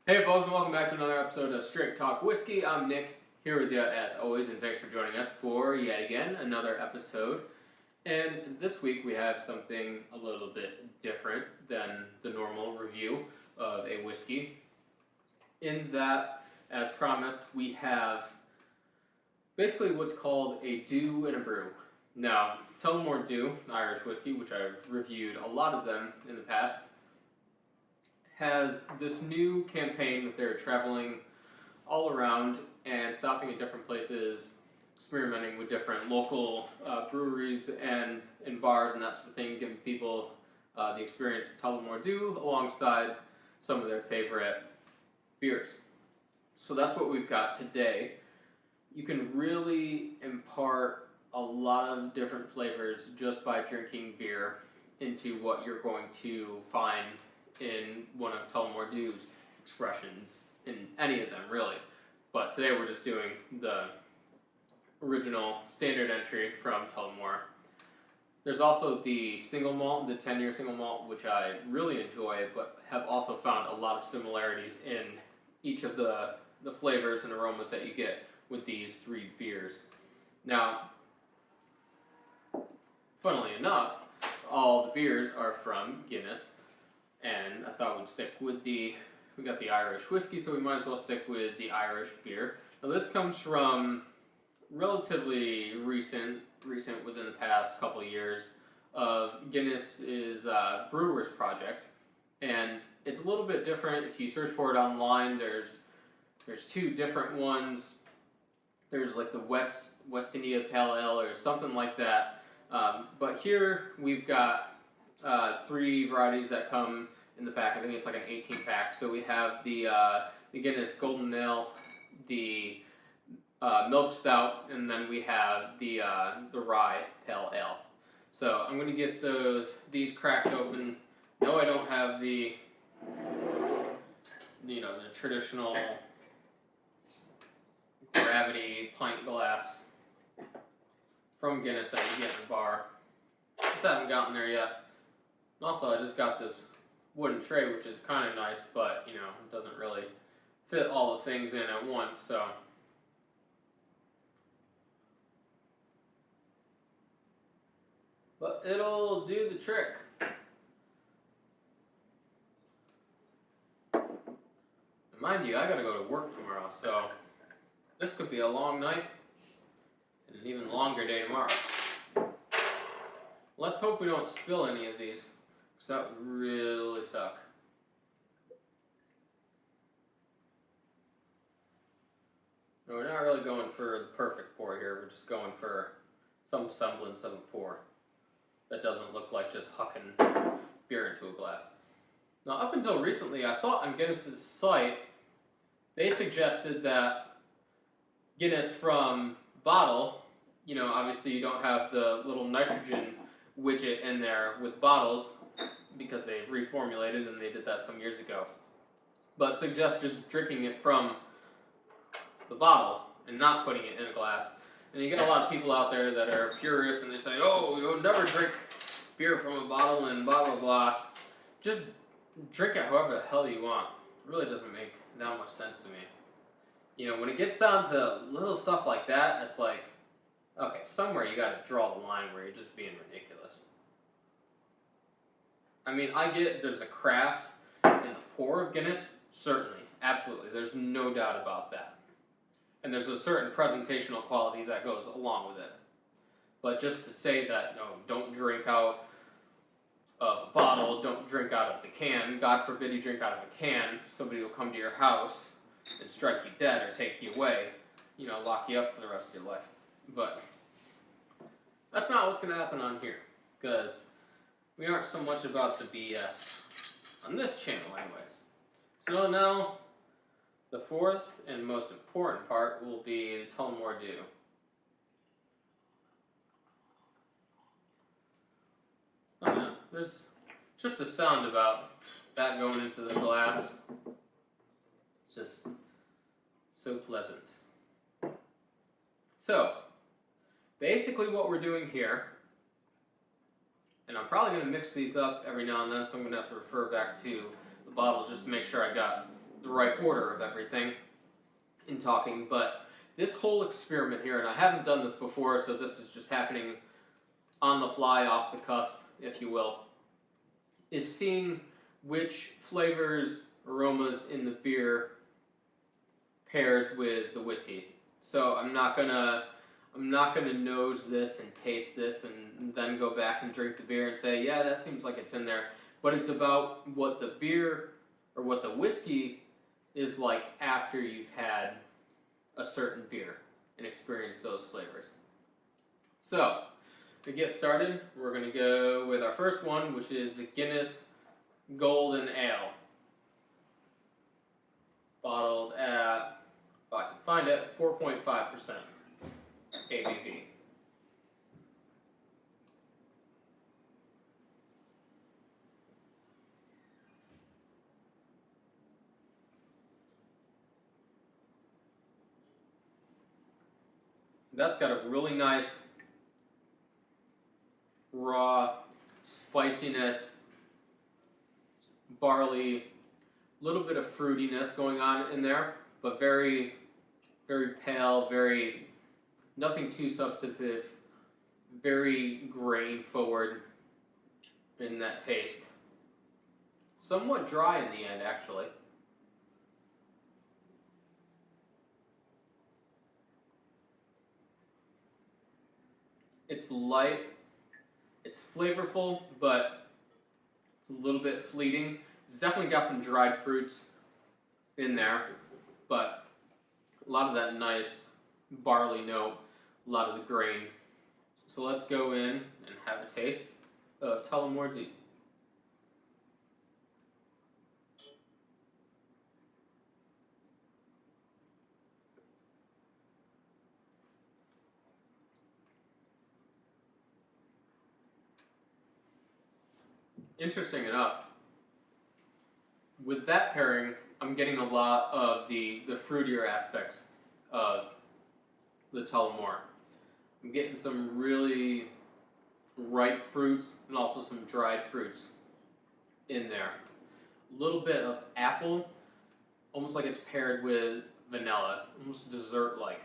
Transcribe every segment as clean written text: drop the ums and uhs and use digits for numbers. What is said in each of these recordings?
Hey folks, and welcome back to another episode of Strict Talk Whiskey. I'm Nick, here with you as always, and thanks for joining us for yet again another episode. And this week we have something a little bit different than the normal review of a whiskey. In that, as promised, we have basically what's called a Dew and a Brew. Now, Tullamore Dew, Irish whiskey, which I've reviewed a lot of them in the past, has this new campaign that they're traveling all around and stopping at different places, experimenting with different local breweries and bars and that sort of thing, giving people the experience of Tullamore Dew alongside some of their favorite beers. So that's what we've got today. You can really impart a lot of different flavors just by drinking beer into what you're going to find in one of Tullamore Dew's expressions, in any of them really. But today we're just doing the original standard entry from Tullamore. There's also the single malt, the 10-year single malt, which I really enjoy, but have also found a lot of similarities in each of the flavors and aromas that you get with these three beers. Now, funnily enough, all the beers are from Guinness, and I thought we'd stick with we got the Irish whiskey, so we might as well stick with the Irish beer. Now this comes from relatively recent within the past couple of years of Guinness's Brewers project, and it's a little bit different. If you search for it online, there's two different ones. There's like the West India Pale Ale or something like that, but here we've got three varieties that come in the pack. I think it's like an 18-pack. So we have the Guinness Golden Ale, the Milk Stout, and then we have the Rye Pale Ale. So I'm going to get these cracked open. No, I don't have the traditional gravity pint glass from Guinness that you get in the bar. Just haven't gotten there yet. And also, I just got this wooden tray, which is kind of nice, but it doesn't really fit all the things in at once. So, but it'll do the trick. And mind you, I gotta go to work tomorrow, so this could be a long night and an even longer day tomorrow. Let's hope we don't spill any of these, because that would really suck. No, we're not really going for the perfect pour here. We're just going for some semblance of a pour that doesn't look like just hucking beer into a glass. Now, up until recently, I thought on Guinness's site, they suggested that Guinness from bottle, obviously you don't have the little nitrogen widget in there with bottles because they've reformulated, and they did that some years ago, but suggest just drinking it from the bottle and not putting it in a glass. And you get a lot of people out there that are purists, and they say, oh, you'll never drink beer from a bottle and blah blah blah. Just drink it however the hell you want. It really doesn't make that much sense to me. When it gets down to little stuff like that, it's like, okay, somewhere you gotta draw the line where you're just being ridiculous. I mean, I get there's a craft in the pour of Guinness, certainly, absolutely. There's no doubt about that. And there's a certain presentational quality that goes along with it. But just to say that, don't drink out of a bottle, don't drink out of the can, God forbid you drink out of a can, somebody will come to your house and strike you dead or take you away, lock you up for the rest of your life. But that's not what's going to happen on here, because we aren't so much about the BS on this channel anyways. So now, the fourth and most important part will be the Tullamore Dew. Oh yeah, there's just a sound about that going into the glass. It's just so pleasant. So, basically what we're doing here, and I'm probably going to mix these up every now and then, so I'm going to have to refer back to the bottles just to make sure I got the right order of everything in talking, but this whole experiment here, and I haven't done this before, so this is just happening on the fly, off the cusp, if you will, is seeing which flavors, aromas in the beer pairs with the whiskey. So I'm not gonna nose this and taste this and then go back and drink the beer and say, yeah, that seems like it's in there. But it's about what the beer or what the whiskey is like after you've had a certain beer and experienced those flavors. So, to get started, we're going to go with our first one, which is the Guinness Golden Ale. Bottled at, if I can find it, 4.5% ABV. That's got a really nice raw spiciness, barley, little bit of fruitiness going on in there, but very, very pale, very, nothing too substantive, very grain forward in that taste. Somewhat dry in the end, actually. It's light, it's flavorful, but it's a little bit fleeting. It's definitely got some dried fruits in there, but a lot of that nice barley note, a lot of the grain. So let's go in and have a taste of Tullamore Dew. Interesting enough, with that pairing, I'm getting a lot of the fruitier aspects of the Tullamore. I'm getting some really ripe fruits and also some dried fruits in there. A little bit of apple, almost like it's paired with vanilla, almost dessert-like.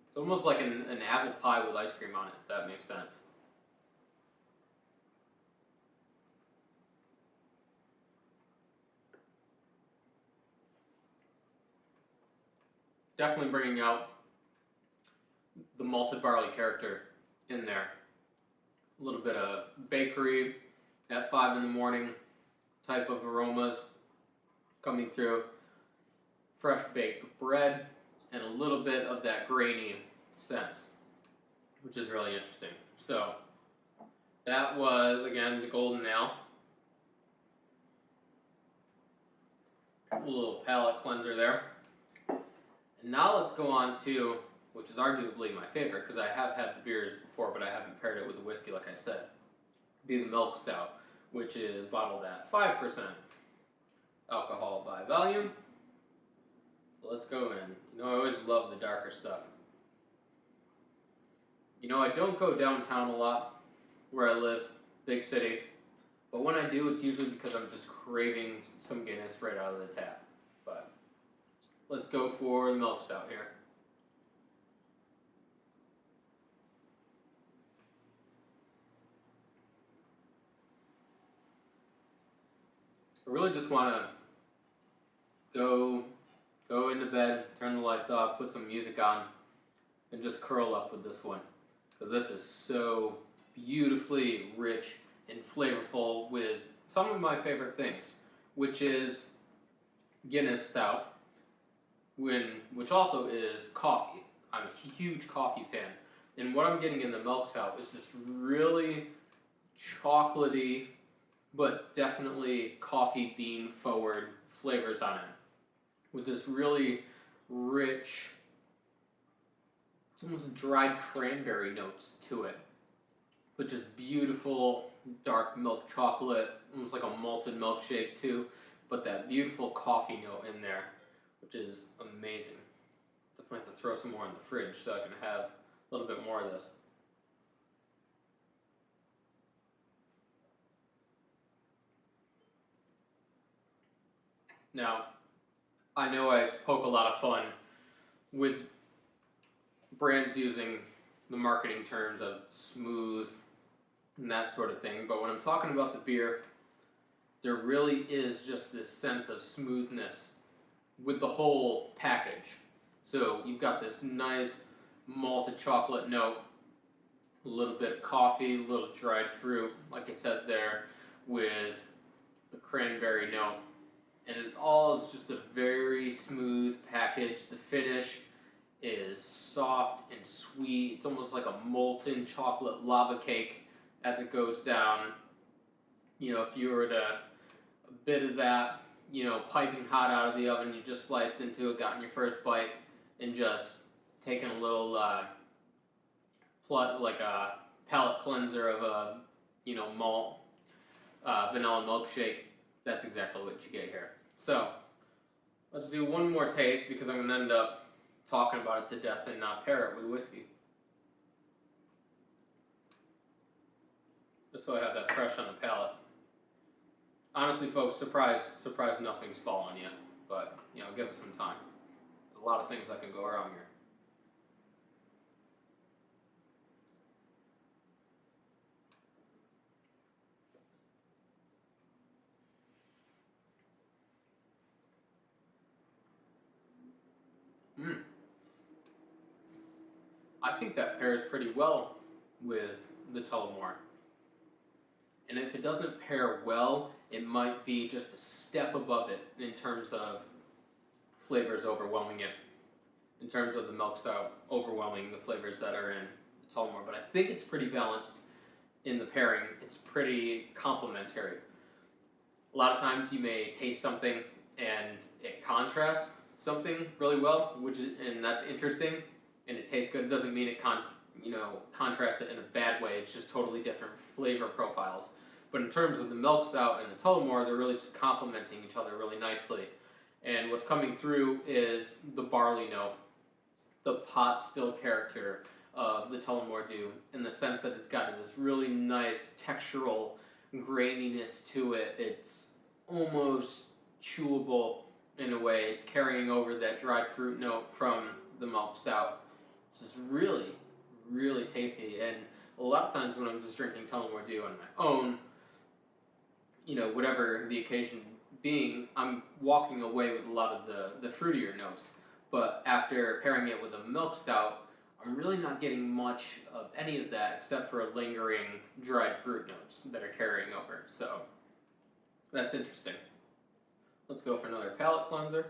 It's almost like an apple pie with ice cream on it, if that makes sense. Definitely bringing out the malted barley character in there. A little bit of bakery at 5 in the morning type of aromas coming through. Fresh baked bread and a little bit of that grainy sense, which is really interesting. So that was, again, the Golden Ale. A little palate cleanser there. And now let's go on to, which is arguably my favorite, because I have had the beers before, but I haven't paired it with the whiskey, like I said. Be the Milk Stout, which is bottled at 5% alcohol by volume. So let's go in. You know, I always love the darker stuff. You know, I don't go downtown a lot where I live, big city, but when I do, it's usually because I'm just craving some Guinness right out of the tap. But let's go for the Milk Stout here. I really just want to go into bed, turn the lights off, put some music on, and just curl up with this one. Because this is so beautifully rich and flavorful with some of my favorite things, which is Guinness Stout, which also is coffee. I'm a huge coffee fan. And what I'm getting in the Milk Stout is this really chocolatey, but definitely coffee bean forward flavors on it. With this really rich, it's almost dried cranberry notes to it. But just beautiful dark milk chocolate, almost like a malted milkshake too. But that beautiful coffee note in there, which is amazing. Definitely have to throw some more in the fridge so I can have a little bit more of this. Now, I know I poke a lot of fun with brands using the marketing terms of smooth and that sort of thing, but when I'm talking about the beer, there really is just this sense of smoothness with the whole package. So you've got this nice malted chocolate note, a little bit of coffee, a little dried fruit, like I said there, with the cranberry note. And it all is just a very smooth package. The finish is soft and sweet. It's almost like a molten chocolate lava cake as it goes down. You know, if you were to a bit of that, you know, piping hot out of the oven, you just sliced into it, gotten your first bite, and just taken a little, like a palate cleanser of a, you know, malt, vanilla milkshake. That's exactly what you get here. So, let's do one more taste because I'm going to end up talking about it to death and not pair it with whiskey. Just so I have that fresh on the palate. Honestly, folks, surprise, nothing's fallen yet. But, you know, give it some time. There's a lot of things that can go wrong here. I think that pairs pretty well with the Tullamore. And if it doesn't pair well, it might be just a step above it in terms of flavors overwhelming it. In terms of the milk stout overwhelming the flavors that are in the Tullamore. But I think it's pretty balanced in the pairing. It's pretty complementary. A lot of times you may taste something and it contrasts something really well, and that's interesting, and it tastes good. It doesn't mean it contrasts it in a bad way. It's just totally different flavor profiles. But in terms of the milk stout and the Tullamore, they're really just complementing each other really nicely. And what's coming through is the barley note, the pot still character of the Tullamore Dew, in the sense that it's got this really nice textural graininess to it. It's almost chewable in a way. It's carrying over that dried fruit note from the milk stout. It's just really, really tasty. And a lot of times when I'm just drinking Tullamore Dew on my own, you know, whatever the occasion being, I'm walking away with a lot of the fruitier notes. But after pairing it with a milk stout, I'm really not getting much of any of that except for lingering dried fruit notes that are carrying over. So that's interesting. Let's go for another palate cleanser.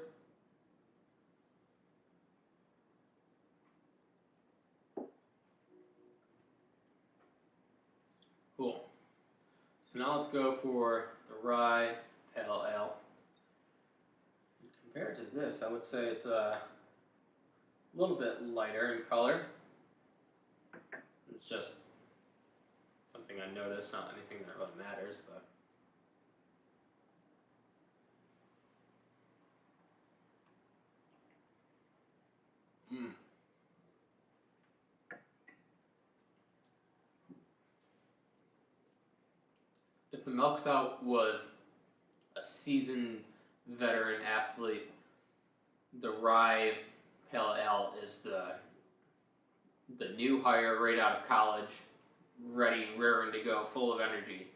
Cool. So now let's go for the rye pale ale. Compared to this, I would say it's a little bit lighter in color. It's just something I noticed, not anything that really matters, but if the milk stout was a seasoned veteran athlete, the rye pale ale is the new hire right out of college, ready, raring to go, full of energy,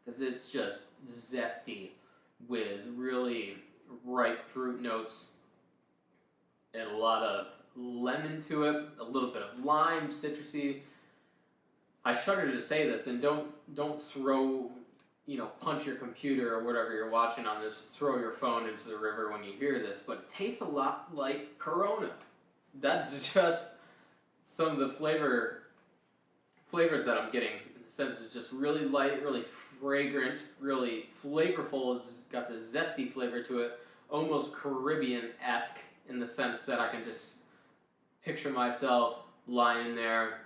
because it's just zesty with really ripe fruit notes and a lot of lemon to it, a little bit of lime, citrusy. I shudder to say this, and don't throw, you know, punch your computer or whatever you're watching on this, throw your phone into the river when you hear this, but it tastes a lot like Corona. That's just some of the flavors that I'm getting, in the sense it's just really light, really fragrant, really flavorful. It's got this zesty flavor to it, almost Caribbean-esque in the sense that I can just picture myself lying there,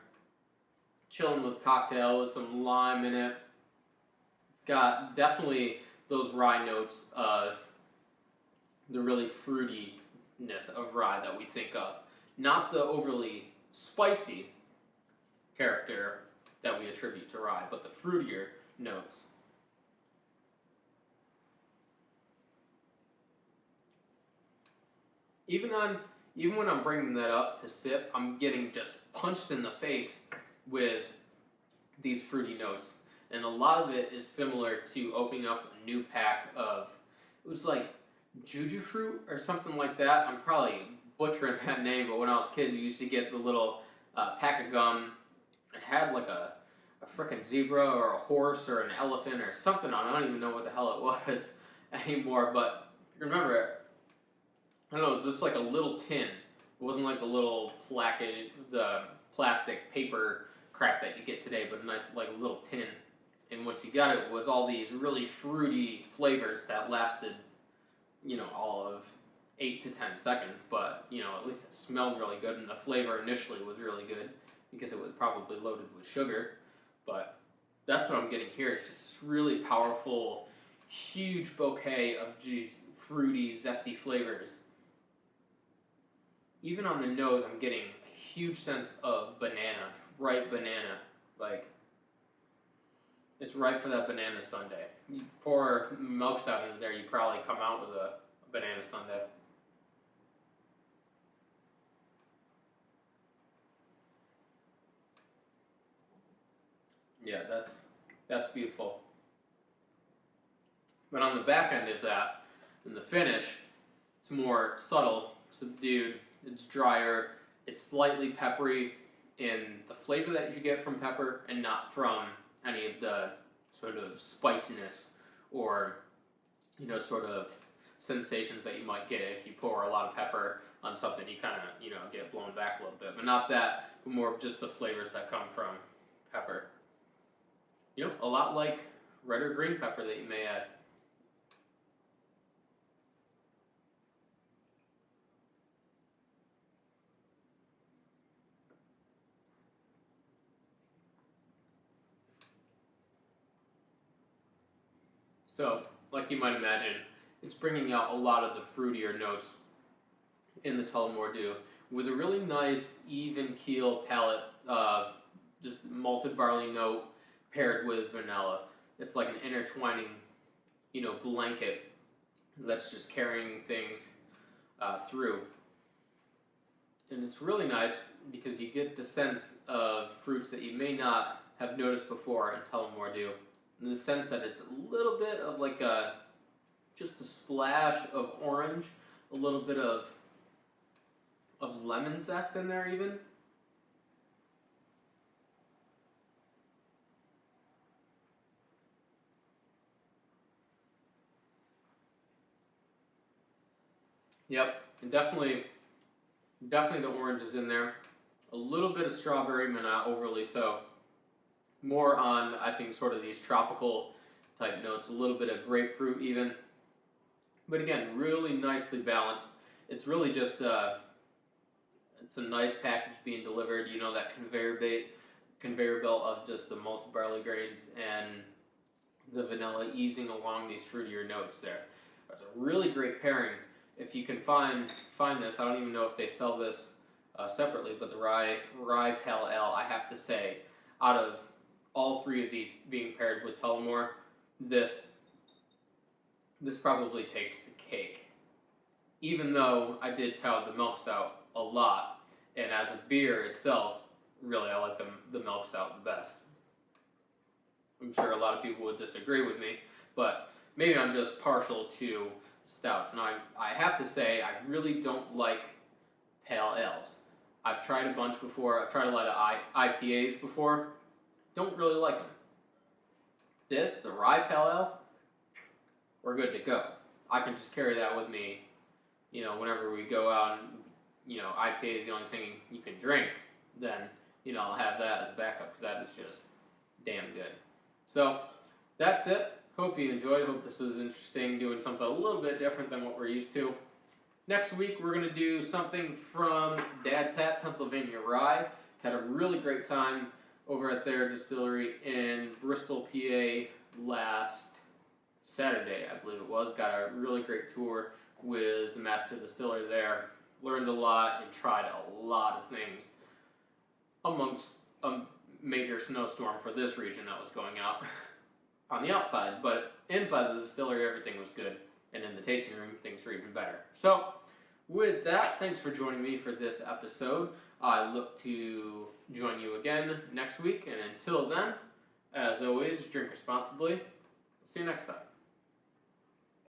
chilling with a cocktail with some lime in it. It's got definitely those rye notes of the really fruitiness of rye that we think of. Not the overly spicy character that we attribute to rye, but the fruitier notes. Even on even when I'm bringing that up to sip, I'm getting just punched in the face with these fruity notes. And a lot of it is similar to opening up a new pack of, it was like juju fruit or something like that. I'm probably butchering that name, but when I was a kid, we used to get the little pack of gum. It had like a freaking zebra or a horse or an elephant or something on it. I don't even know what the hell it was anymore, but remember, I don't know, it was just like a little tin. It wasn't like the little the plastic paper crap that you get today, but a nice like little tin. And what you got it was all these really fruity flavors that lasted, all of 8 to 10 seconds. But at least it smelled really good, and the flavor initially was really good because it was probably loaded with sugar. But that's what I'm getting here. It's just this really powerful, huge bouquet of fruity, zesty flavors. Even on the nose, I'm getting a huge sense of banana, ripe banana. Like, it's right for that banana sundae. You pour milk stout into there, you probably come out with a banana sundae. Yeah, that's beautiful. But on the back end of that, in the finish, it's more subtle, subdued, it's drier, it's slightly peppery in the flavor that you get from pepper and not from any of the sort of spiciness or, sort of sensations that you might get if you pour a lot of pepper on something. You kind of, get blown back a little bit. But not that, but more of just the flavors that come from pepper. A lot like red or green pepper that you may add. So, like you might imagine, it's bringing out a lot of the fruitier notes in the Tullamore Dew with a really nice, even keel palate of just malted barley note paired with vanilla. It's like an intertwining, blanket that's just carrying things through. And it's really nice because you get the sense of fruits that you may not have noticed before in Tullamore Dew. In the sense that it's a little bit of like just a splash of orange, a little bit of lemon zest in there even. Yep, and definitely the orange is in there. A little bit of strawberry, but not overly so. More on, I think, sort of these tropical type notes. A little bit of grapefruit even. But again, really nicely balanced. It's really just it's a nice package being delivered. That conveyor belt of just the malted barley grains and the vanilla easing along these fruitier notes there. It's a really great pairing. If you can find this, I don't even know if they sell this separately, but the rye pale ale, I have to say, out of all three of these being paired with Tullamore, this probably takes the cake. Even though I did tout the milk stout a lot, and as a beer itself, really I like the milk stout the best. I'm sure a lot of people would disagree with me, but maybe I'm just partial to stouts. And I have to say, I really don't like pale ales. I've tried a bunch before. I've tried a lot of IPAs before. Don't really like them. The rye pale ale, we're good to go. I can just carry that with me, whenever we go out and, IPA is the only thing you can drink, then, I'll have that as a backup because that is just damn good. So, that's it. Hope you enjoyed. Hope this was interesting, doing something a little bit different than what we're used to. Next week, we're going to do something from Dad's Hat, Pennsylvania Rye. Had a really great time over at their distillery in Bristol, PA last Saturday, I believe it was. Got a really great tour with the master distiller there. Learned a lot and tried a lot of things amongst a major snowstorm for this region that was going out on the outside. But inside the distillery, everything was good. And in the tasting room, things were even better. So, With that, thanks for joining me for this episode. I look to join you again next week, and until then, as always, drink responsibly. See you next time.